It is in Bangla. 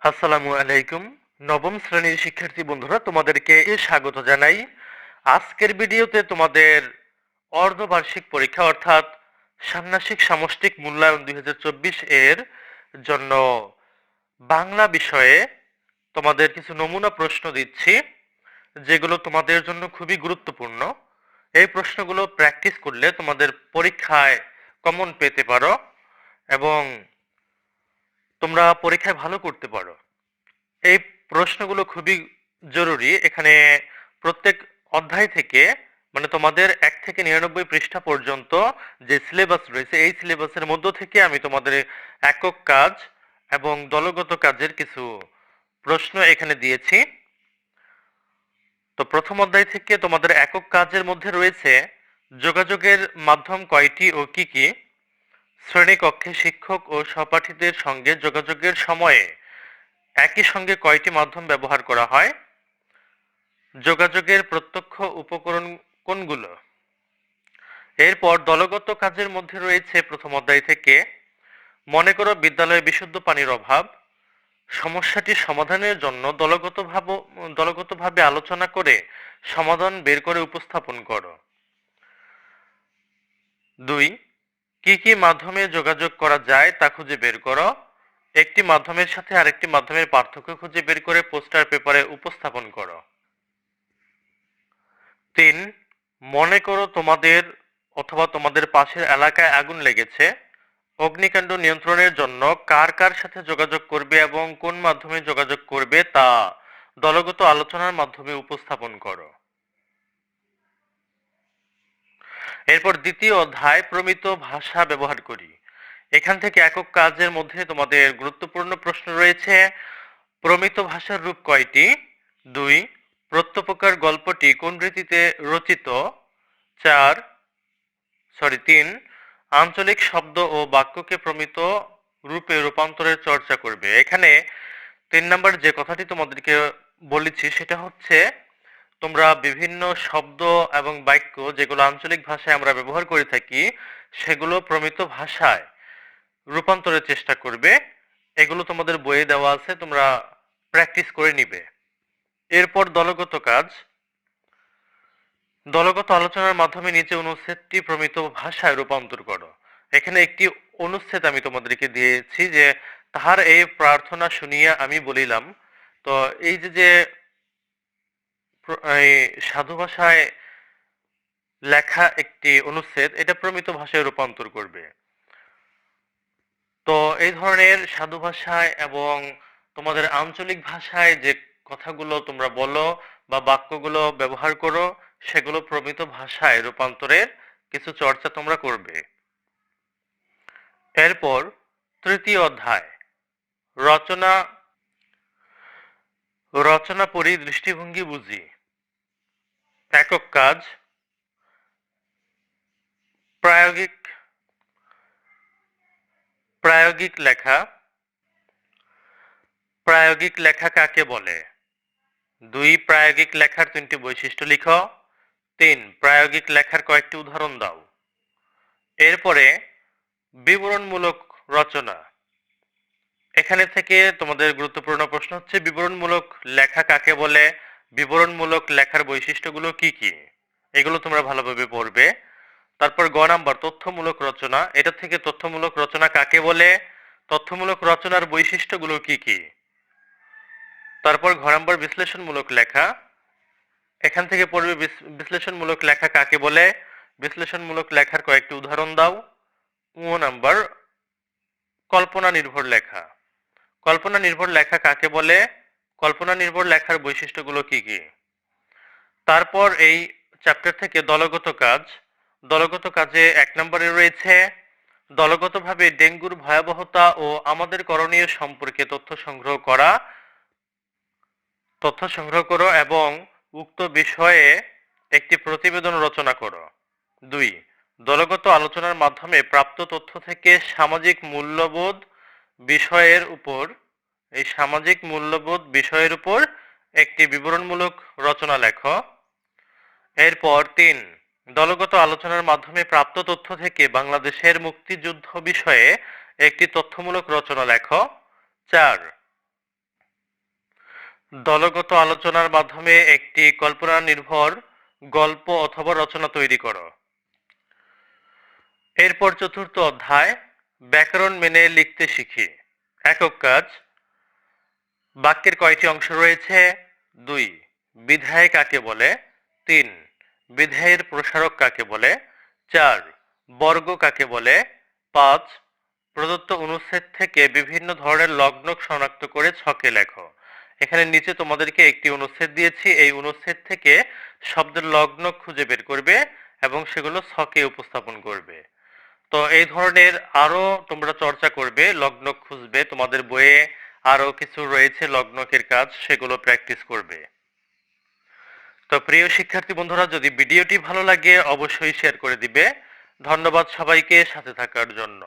আসসালামু আলাইকুম। নবম শ্রেণীর শিক্ষার্থী বন্ধুরা, তোমাদেরকে স্বাগত জানাই। আজকের ভিডিওতে তোমাদের অর্ধবার্ষিক পরীক্ষা অর্থাৎ ষান্মাসিক সামষ্টিক মূল্যায়ন 2024 এর জন্য বাংলা বিষয়ে তোমাদের কিছু নমুনা প্রশ্ন দিচ্ছি, যেগুলো তোমাদের জন্য খুবই গুরুত্বপূর্ণ। এই প্রশ্নগুলো প্র্যাকটিস করলে তোমাদের পরীক্ষায় কমন পেতে পারো এবং তোমরা পরীক্ষায় ভালো করতে পারো। এই প্রশ্নগুলো খুবই জরুরি। এখানে প্রত্যেক অধ্যায় থেকে মানে তোমাদের 1 থেকে 99 পৃষ্ঠা পর্যন্ত যে সিলেবাস রয়েছে, এই সিলেবাসের মধ্য থেকে আমি তোমাদের একক কাজ এবং দলগত কাজের কিছু প্রশ্ন এখানে দিয়েছি। তো প্রথম অধ্যায় থেকে তোমাদের একক কাজের মধ্যে রয়েছে যোগাযোগের মাধ্যম কয়টি ও কি কি, শ্রেণীকক্ষে শিক্ষক ও সহপাঠীদের সঙ্গে যোগাযোগের সময়ে একই সঙ্গে কয়টি মাধ্যম ব্যবহার করা হয়, যোগাযোগের প্রত্যক্ষ উপকরণ কোনগুলো। এরপর দলগত কাজের মধ্যে রয়েছে প্রথম অধ্যায় থেকে মনে করো বিদ্যালয়ে বিশুদ্ধ পানির অভাব, সমস্যাটি সমাধানের জন্য দলগতভাবে আলোচনা করে সমাধান বের করে উপস্থাপন করো। 2, কি কি মাধ্যমে যোগাযোগ করা যায় তা খুঁজে বের করো। একটি মাধ্যমের সাথে আরেকটি মাধ্যমের পার্থক্য খুঁজে বের করে পোস্টার পেপারে উপস্থাপন করো। 3, মনে করো তোমাদের অথবা তোমাদের পাশের এলাকায় আগুন লেগেছে। অগ্নিকাণ্ড নিয়ন্ত্রণের জন্য কার কার সাথে যোগাযোগ করবে এবং কোন মাধ্যমে যোগাযোগ করবে তা দলগত আলোচনার মাধ্যমে উপস্থাপন করো। এরপর দ্বিতীয় অধ্যায় প্রমিত ভাষা ব্যবহার করি। এখান থেকে একক কাজের মধ্যে তোমাদের গুরুত্বপূর্ণ প্রশ্ন রয়েছে। প্রমিত ভাষার রূপ কয়টি? 2, প্রত্যপকার গল্পটি কোন রীতিতে রচিত? 3, আঞ্চলিক শব্দ ও বাক্যকে প্রমিত রূপে রূপান্তরের চর্চা করবে। এখানে 3 নম্বর যে কথাটি তোমাদেরকে বলেছি সেটা হচ্ছে তোমরা বিভিন্ন শব্দ এবং বাক্য যেগুলো আঞ্চলিক ভাষায় আমরা ব্যবহার করে থাকি সেগুলো প্রমিত ভাষায় রূপান্তরের চেষ্টা করবে। এগুলো তোমাদের বইয়ে দেওয়া আছে, তোমরা প্র্যাকটিস করে নিবে। এরপর দলগত কাজ। দলগত আলোচনার মাধ্যমে নিচে অনুচ্ছেদটি প্রমিত ভাষায় রূপান্তর করো। এখানে একটি অনুচ্ছেদ আমি তোমাদেরকে দিয়েছি যে তাহার এই প্রার্থনা শুনিয়া আমি বলিলাম। তো এই যে এই সাধু ভাষায় লেখা একটি অনুচ্ছেদ, এটা প্রমিত ভাষায় রূপান্তর করবে। তো এই ধরনের সাধু ভাষায় এবং তোমাদের আঞ্চলিক ভাষায় যে কথাগুলো তোমরা বলো বা বাক্যগুলো ব্যবহার করো সেগুলো প্রমিত ভাষায় রূপান্তরের কিছু চর্চা তোমরা করবে। এরপর তৃতীয় অধ্যায় রচনা রচনা পড়ি, দৃষ্টিভঙ্গি বুঝি। একক কাজ প্রায়োগিক প্রায়োগিক লেখা। প্রায়োগিক লেখা কাকে বলে? 2, প্রায়োগিক লেখার 3টি বৈশিষ্ট্য লিখো। 3, প্রায়োগিক লেখার কয়েকটি উদাহরণ দাও। এরপরে বিবরণমূলক রচনা। এখানে থেকে তোমাদের গুরুত্বপূর্ণ প্রশ্ন হচ্ছে বিবরণমূলক লেখা কাকে বলে, বিবরণমূলক লেখার বৈশিষ্ট্যগুলো কি কি, এগুলো তোমরা ভালোভাবে পড়বে। তারপর গ নাম্বার তথ্যমূলক রচনা। এটা থেকে তথ্যমূলক রচনা কাকে বলে, তথ্যমূলক রচনার বৈশিষ্ট্যগুলো কি কি। তারপর ঘ নাম্বার বিশ্লেষণমূলক লেখা। এখান থেকে পড়বে বিশ্লেষণমূলক লেখা কাকে বলে, বিশ্লেষণমূলক লেখার কয়েকটি উদাহরণ দাও। ঙ নাম্বার কল্পনা নির্ভর লেখা। কল্পনা নির্ভর লেখা কাকে বলে, কল্পনা নির্ভর লেখার বৈশিষ্ট্যগুলো কি কি। তারপর এই চ্যাপ্টার থেকে দলগত কাজ। দলগত কাজে 1 নম্বরে রয়েছে দলগতভাবে ডেঙ্গুর ভয়াবহতা ও আমাদের করণীয় সম্পর্কে তথ্য সংগ্রহ করো এবং উক্ত বিষয়ে একটি প্রতিবেদন রচনা করো। 2, দলগত আলোচনার মাধ্যমে প্রাপ্ত তথ্য থেকে সামাজিক মূল্যবোধ বিষয়ের উপর একটি বিবরণমূলক রচনা লেখো। এরপর 3, দলগত আলোচনার মাধ্যমে প্রাপ্ত তথ্য থেকে বাংলাদেশের মুক্তিযুদ্ধ বিষয়ে একটি তথ্যমূলক রচনা লেখো। 4, দলগত আলোচনার মাধ্যমে একটি কল্পনা নির্ভর গল্প অথবা রচনা তৈরি করো। এরপর চতুর্থ অধ্যায়, ব্যাকরণ মেনে লিখতে শিখি। একক কাজ, বাক্যের কয়টি অংশ রয়েছে? 2, বিধায় কাকে বলে? 3, বিধায়ের প্রসারক কাকে বলে? 4, বর্গ কাকে বলে? 5, প্রদত্ত অনুচ্ছেদ থেকে বিভিন্ন ধরনের লগ্নক শনাক্ত করে ছকে লেখো। এখানে নিচে তোমাদেরকে একটি অনুচ্ছেদ দিয়েছি, এই অনুচ্ছেদ থেকে শব্দের লগ্নক খুঁজে বের করবে এবং সেগুলো ছকে উপস্থাপন করবে। তো এই ধরনের আরো তোমরা চর্চা করবে, লগ্নক খুঁজবে, তোমাদের বইয়ে আরো কিছু রয়েছে লগ্নকের কাজ, সেগুলো প্র্যাকটিস করবে। তো প্রিয় শিক্ষার্থী বন্ধুরা, যদি ভিডিওটি ভালো লাগে অবশ্যই শেয়ার করে দিবে। ধন্যবাদ সবাইকে সাথে থাকার জন্য।